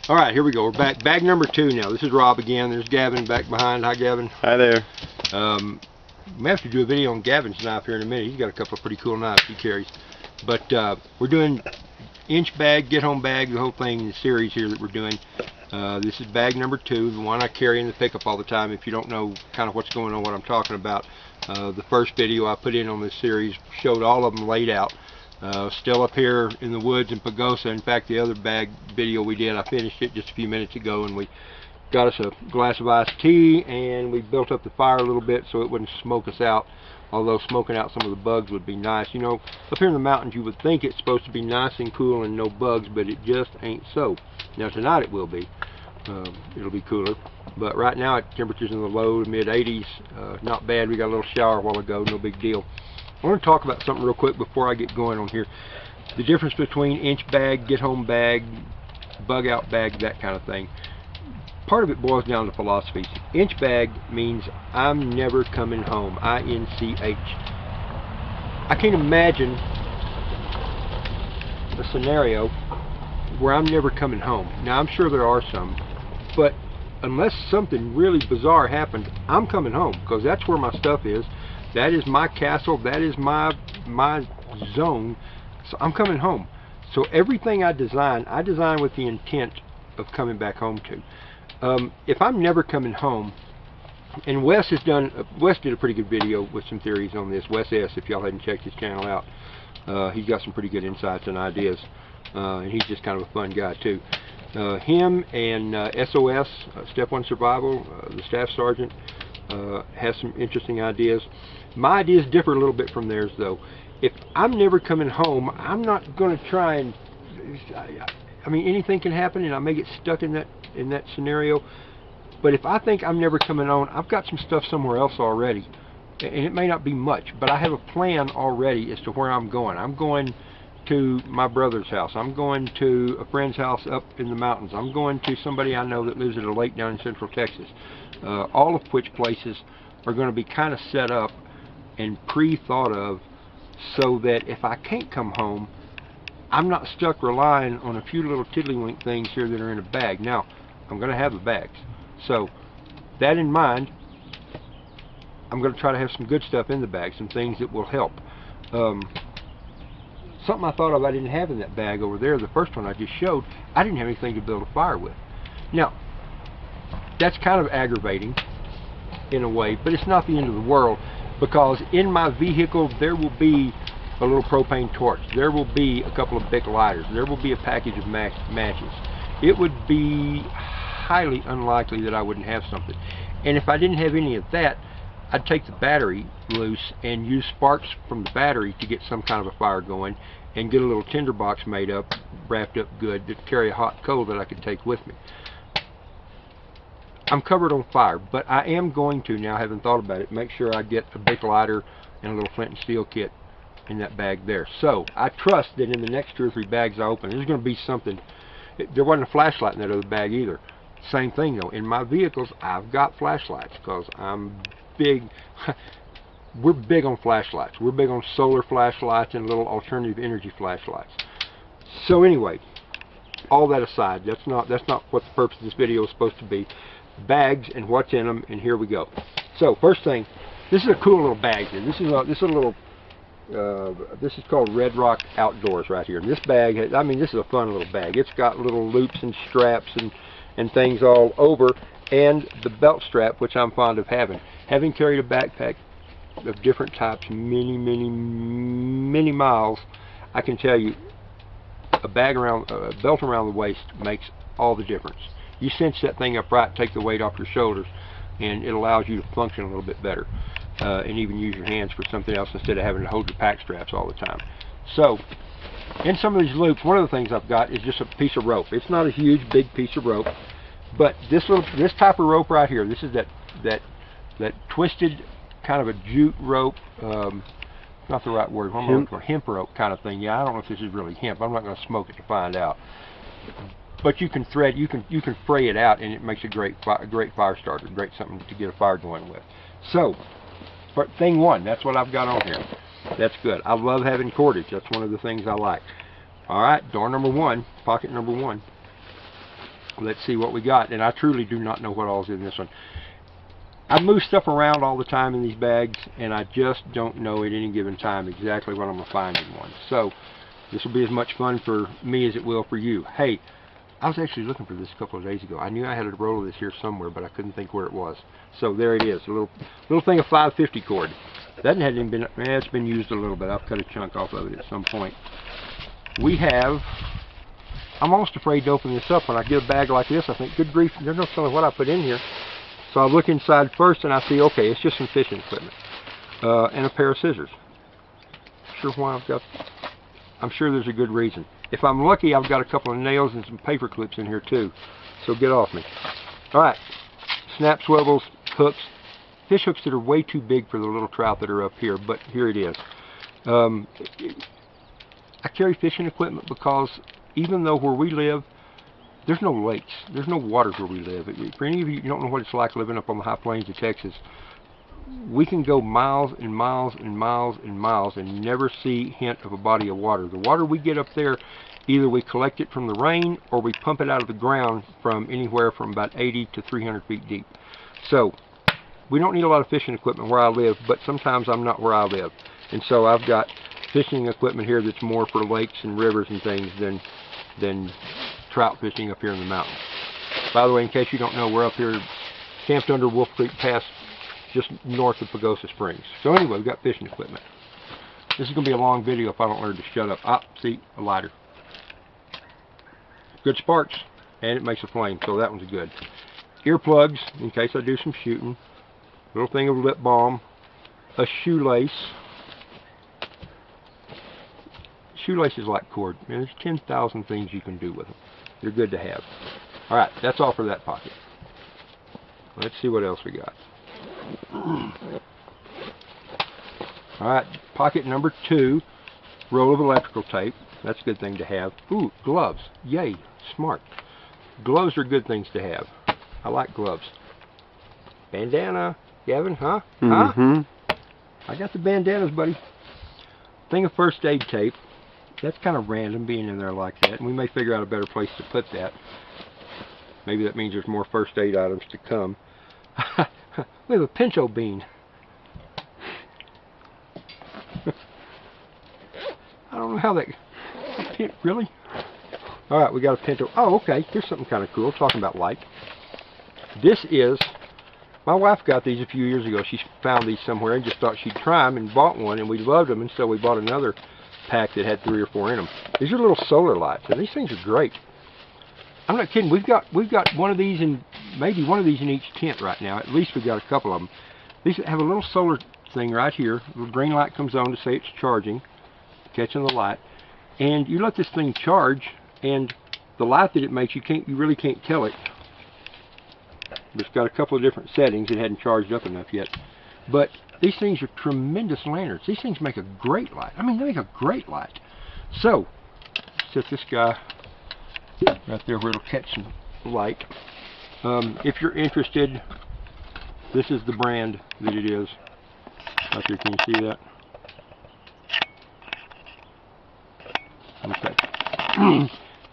All right, here we go. We're back. Bag number 2 now. This is Rob again. There's Gavin back behind. Hi, Gavin. Hi there. We have to do a video on Gavin's knife here in a minute. He's got a couple of pretty cool knives he carries. But we're doing inch bag, get home bag, the whole thing in the series here that we're doing. This is bag number 2, the one I carry in the pickup all the time. If you don't know kind of what's going on, what I'm talking about, the first video I put in on this series showed all of them laid out. Still up here in the woods in Pagosa. In fact, the other bag video we did, I finished it just a few minutes ago, and we got us a glass of iced tea, and we built up the fire a little bit so it wouldn't smoke us out, although smoking out some of the bugs would be nice. You know, up here in the mountains you would think it's supposed to be nice and cool and no bugs, but it just ain't so. Now tonight it will be. It'll be cooler, but right now temperatures in the low to mid 80s. Not bad. We got a little shower a while ago, no big deal. I want to talk about something real quick before I get going on here. The difference between inch bag, get home bag, bug out bag, that kind of thing. Part of it boils down to philosophies. Inch bag means I'm never coming home. I-N-C-H. I can't imagine a scenario where I'm never coming home. Now I'm sure there are some, but unless something really bizarre happened, I'm coming home, because that's where my stuff is. That is my castle. That is my zone. So I'm coming home. So everything I design with the intent of coming back home to. If I'm never coming home, and Wes did a pretty good video with some theories on this. Wes S, if y'all hadn't checked his channel out, he's got some pretty good insights and ideas, and he's just kind of a fun guy too. Him and SOS, Step 1 Survival, the staff sergeant, has some interesting ideas. My ideas differ a little bit from theirs, though. If I'm never coming home, I'm not going to try and, I mean, anything can happen, and I may get stuck in that scenario. But if I think I'm never coming home, I've got some stuff somewhere else already, and it may not be much, but I have a plan already as to where I'm going. I'm going to my brother's house. I'm going to a friend's house up in the mountains. I'm going to somebody I know that lives at a lake down in Central Texas. All of which places are going to be kind of set up and pre-thought of, so that if I can't come home, I'm not stuck relying on a few little tiddlywink things here that are in a bag. Now, I'm going to have the bags. So, that in mind, I'm going to try to have some good stuff in the bag, some things that will help. Something I thought of I didn't have in that bag over there, the first one I just showed, I didn't have anything to build a fire with. Now, that's kind of aggravating in a way, but it's not the end of the world, because in my vehicle there will be a little propane torch, there will be a couple of Bic lighters, there will be a package of matches. It would be highly unlikely that I wouldn't have something. And if I didn't have any of that, I'd take the battery loose and use sparks from the battery to get some kind of a fire going, and get a little tinder box made up, wrapped up good, to carry a hot coal that I could take with me. I'm covered on fire, but I am going to, now having thought about it, make sure I get a Bic lighter and a little flint and steel kit in that bag there. So I trust that in the next 2 or 3 bags I open, there's going to be something. There wasn't a flashlight in that other bag either. Same thing though, in my vehicles I've got flashlights, because I'm big. We're big on flashlights. We're big on solar flashlights and little alternative energy flashlights. So anyway, all that aside, that's not what the purpose of this video is supposed to be. Bags and what's in them, and here we go. So first thing, this is a cool little bag here. This is a little this is called Red Rock Outdoors right here. And this bag, I mean, this is a fun little bag. It's got little loops and straps and things all over, and the belt strap, which I'm fond of having. Having carried a backpack of different types many miles, I can tell you a belt around the waist makes all the difference. You cinch that thing up right, take the weight off your shoulders, and it allows you to function a little bit better, and even use your hands for something else instead of having to hold your pack straps all the time. So, in some of these loops, one of the things I've got is just a piece of rope. It's not a huge, big piece of rope, but this type of rope right here, this is that twisted kind of a jute rope, not the right word, hemp rope kind of thing. Yeah, I don't know if this is really hemp. I'm not going to smoke it to find out. But you can thread, you can fray it out, and it makes a great fire starter, great something to get a fire going with. So, for thing 1, that's what I've got on here. That's good. I love having cordage. That's one of the things I like. All right, door number 1, pocket number 1. Let's see what we got. And I truly do not know what all's in this one. I move stuff around all the time in these bags, and I just don't know at any given time exactly what I'm going to find in one. So this will be as much fun for me as it will for you. Hey, I was actually looking for this a couple of days ago. I knew I had a roll of this here somewhere, but I couldn't think where it was. So there it is, a little thing of 550 cord. That hadn't even been, it's been used a little bit. I've cut a chunk off of it at some point. We have, I'm almost afraid to open this up. When I get a bag like this, I think, good grief, there's no telling what I put in here. So I look inside first and I see, okay, it's just some fishing equipment. And a pair of scissors. Sure why I've got, I'm sure there's a good reason. If I'm lucky, I've got a couple of nails and some paper clips in here too. So get off me. Alright, snap swivels, hooks, fish hooks that are way too big for the little trout that are up here, but here it is. I carry fishing equipment because even though where we live, there's no lakes, there's no waters where we live. For any of you who don't know what it's like living up on the high plains of Texas, we can go miles and miles and miles and miles and never see hint of a body of water. The water we get up there, either we collect it from the rain or we pump it out of the ground from anywhere from about 80 to 300 feet deep. So we don't need a lot of fishing equipment where I live, but sometimes I'm not where I live. And so I've got fishing equipment here that's more for lakes and rivers and things than trout fishing up here in the mountains. By the way, in case you don't know, we're up here camped under Wolf Creek Pass, just north of Pagosa Springs. So anyway, we've got fishing equipment. This is going to be a long video if I don't learn to shut up. Ah, see, a lighter. Good sparks, and it makes a flame, so that one's good. Earplugs, in case I do some shooting. Little thing of lip balm. A shoelace. Shoelaces like cord. Man, there's 10,000 things you can do with them. They're good to have. Alright, that's all for that pocket. Let's see what else we got. Alright, pocket number 2. Roll of electrical tape. That's a good thing to have. Ooh, gloves. Yay, smart. Gloves are good things to have. I like gloves. Bandana. Gavin, huh? Huh? I got the bandanas, buddy. Thing of first aid tape. That's kind of random being in there like that. And we may figure out a better place to put that. Maybe that means there's more first aid items to come. We have a pinto bean. I don't know how that... Really? Alright, we got a pinto... Oh, okay. Here's something kind of cool. Talking about light. This is... My wife got these a few years ago. She found these somewhere and just thought she'd try them and bought one, and we loved them, and so we bought another pack that had 3 or 4 in them. These are little solar lights, and these things are great. I'm not kidding. We've got one of these in, maybe one of these in each tent right now. At least we've got a couple of them. These have a little solar thing right here. The little green light comes on to say it's charging, catching the light, and you let this thing charge, and the light that it makes, you really can't tell it. It's got a couple of different settings. It hadn't charged up enough yet. But these things are tremendous lanterns. These things make a great light. I mean, they make a great light. So, set this guy right there where it'll catch some light. If you're interested, this is the brand that it is. Right there, can you see that? Okay.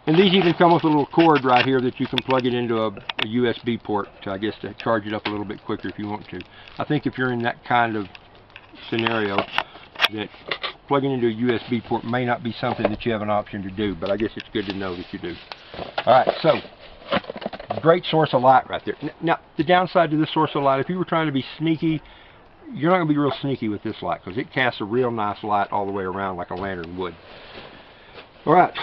And these even come with a little cord right here that you can plug it into a USB port to, I guess, to charge it up a little bit quicker if you want to. I think if you're in that kind of scenario, that plugging into a USB port may not be something that you have an option to do, but I guess it's good to know that you do. Alright, so, great source of light right there. Now, the downside to this source of light, if you were trying to be sneaky, you're not going to be real sneaky with this light, because it casts a real nice light all the way around like a lantern would. Alright.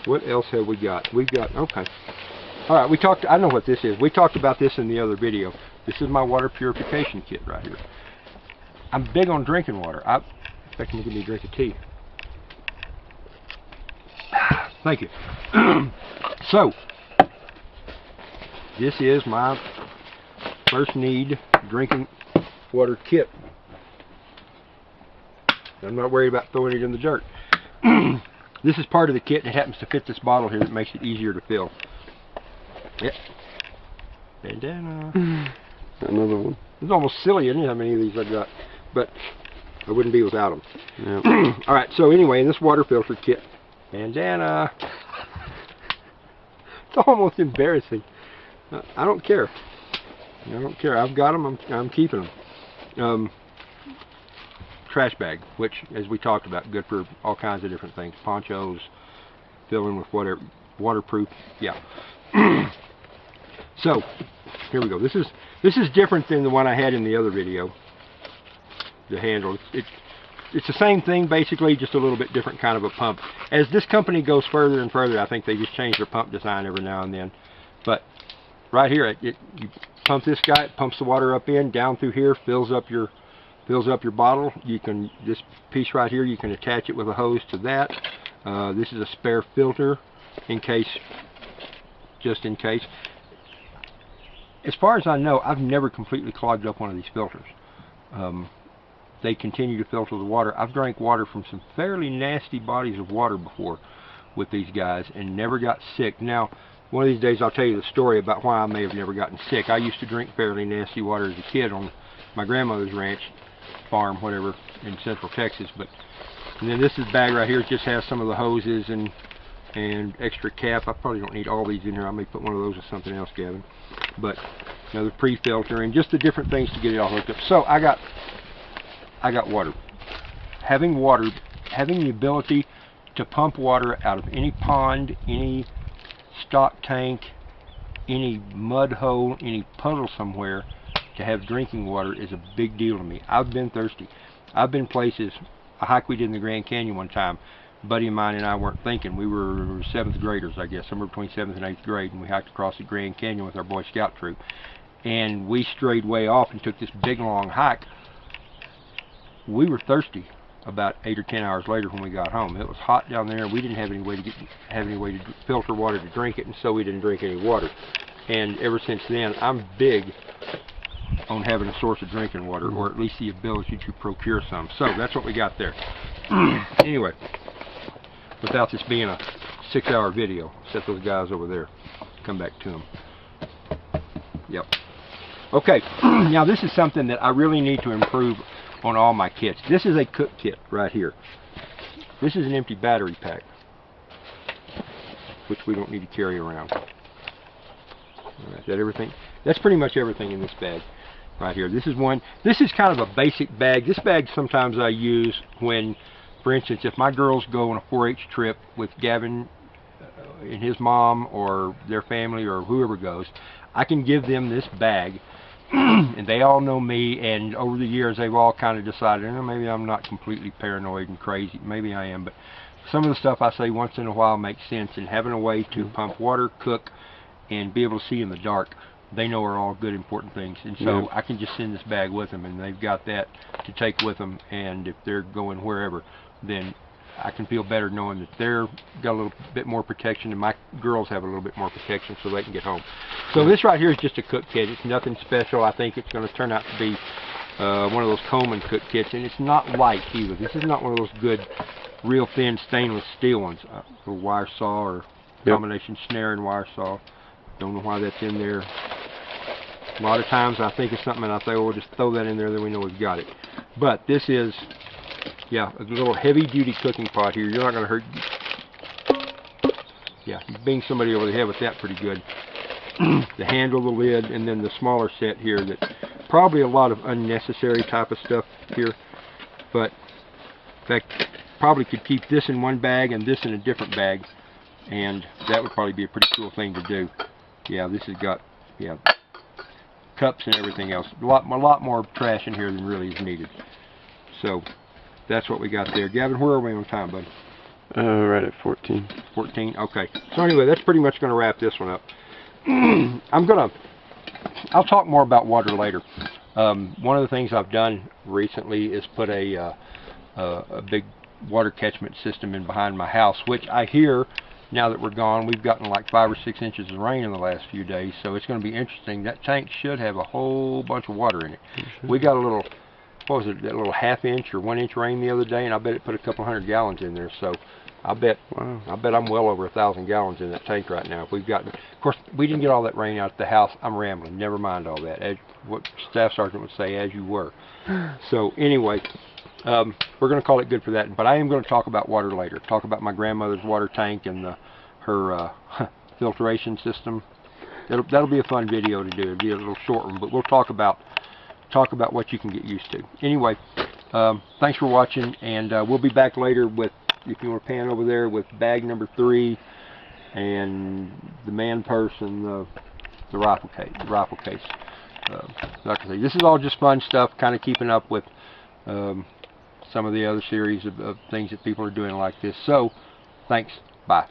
What else have we got? We've got, okay. Alright, we talked, I know what this is. We talked about this in the other video. This is my water purification kit right here. I'm big on drinking water. In fact, I'm going to give me a drink of tea. Thank you. So, this is my first need drinking water kit. I'm not worried about throwing it in the dirt. This is part of the kit, and it happens to fit this bottle here that makes it easier to fill. Yep. Bandana. Another one. It's almost silly, isn't it, how many of these I've got? But I wouldn't be without them. Yeah. Alright, so anyway, in this water filter kit, bandana. It's almost embarrassing. I don't care. I don't care. I've got them. I'm keeping them. Trash bag, which, as we talked about, good for all kinds of different things. Ponchos, fill in with whatever, waterproof. Yeah. So here we go. This is different than the one I had in the other video. The handle. It's the same thing basically, just a little bit different kind of a pump. As this company goes further and further, I think they just change their pump design every now and then. But right here, you pump this guy, it pumps the water up in, down through here, fills up your bottle. You can, this piece right here, you can attach it with a hose to that. This is a spare filter in case, just in case. As far as I know, I've never completely clogged up one of these filters. They continue to filter the water. I've drank water from some fairly nasty bodies of water before with these guys and never got sick. Now, one of these days I'll tell you the story about why I may have never gotten sick. I used to drink fairly nasty water as a kid on my grandmother's ranch, farm, whatever, in Central Texas. And then this bag right here just has some of the hoses and extra cap. I probably don't need all these in here. I may put one of those with something else, Gavin. But another pre-filter and just the different things to get it all hooked up. So I got water. Having the ability to pump water out of any pond, any stock tank, any mud hole, any puddle somewhere, to have drinking water is a big deal to me. I've been thirsty. I've been places, a hike we did in the Grand Canyon one time, a buddy of mine and I weren't thinking. We were 7th graders, I guess, somewhere between 7th and 8th grade, and we hiked across the Grand Canyon with our Boy Scout troop. And we strayed way off and took this big long hike. We were thirsty about 8 or 10 hours later when we got home. It was hot down there, and we didn't have any way to filter water to drink it, and so we didn't drink any water. And ever since then, I'm big on having a source of drinking water, or at least the ability to procure some. So that's what we got there. Anyway, without this being a 6-hour video, set those guys over there. Come back to them. Yep. Okay, now this is something that I really need to improve on all my kits. This is a cook kit right here. This is an empty battery pack, which we don't need to carry around. Right, is that everything? That's pretty much everything in this bag right here. This is one. This is kind of a basic bag. This bag sometimes I use when, for instance, if my girls go on a 4-H trip with Gavin and his mom or their family or whoever goes, I can give them this bag. And they all know me, and over the years they've all kind of decided, maybe I'm not completely paranoid and crazy, maybe I am, but some of the stuff I say once in a while makes sense, and having a way to pump water, cook, and be able to see in the dark, they know are all good important things. And so I can just send this bag with them, and they've got that to take with them, and if they're going wherever, then I can feel better knowing that they're got a little bit more protection, and my girls have a little bit more protection so they can get home. So this right here is just a cook kit. It's nothing special. I think it's going to turn out to be one of those Coleman cook kits, and it's not light either. This is not one of those good, real thin stainless steel ones. A little wire saw or combination snare and wire saw. Don't know why that's in there. A lot of times I think of something and I say, well, we'll just throw that in there, then we know we've got it. But this is, yeah, a little heavy-duty cooking pot here. You're not going to hurt. Yeah, you bang somebody over the head with that pretty good. The handle, the lid, and then the smaller set here that probably a lot of unnecessary type of stuff here. But, in fact, probably could keep this in one bag and this in a different bag. And that would probably be a pretty cool thing to do. Yeah, this has got, yeah, cups and everything else. A lot more trash in here than really is needed. So, that's what we got there. Gavin, where are we on time, bud? Right at 14. 14? Okay. So anyway, that's pretty much going to wrap this one up. I'll talk more about water later. One of the things I've done recently is put a big water catchment system in behind my house, which I hear, now that we're gone, we've gotten like 5 or 6 inches of rain in the last few days, so it's going to be interesting. That tank should have a whole bunch of water in it. We got a little, what was it, that little 1/2 inch or 1 inch rain the other day, and I bet it put a couple 100 gallons in there. So I bet I'm well over 1,000 gallons in that tank right now. If we've gotten, of course, we didn't get all that rain out at the house. I'm rambling. Never mind all that. As what Staff Sergeant would say, as you were. So anyway, we're going to call it good for that. But I am going to talk about water later. Talk about my grandmother's water tank and her filtration system. That'll be a fun video to do. It'll be a little short one, but we'll talk about what you can get used to. Anyway, thanks for watching, and we'll be back later with, if you want to pan over there, with bag number 3 and the man purse and the rifle case. Like I say, this is all just fun stuff, kind of keeping up with some of the other series of things that people are doing like this. So, thanks. Bye.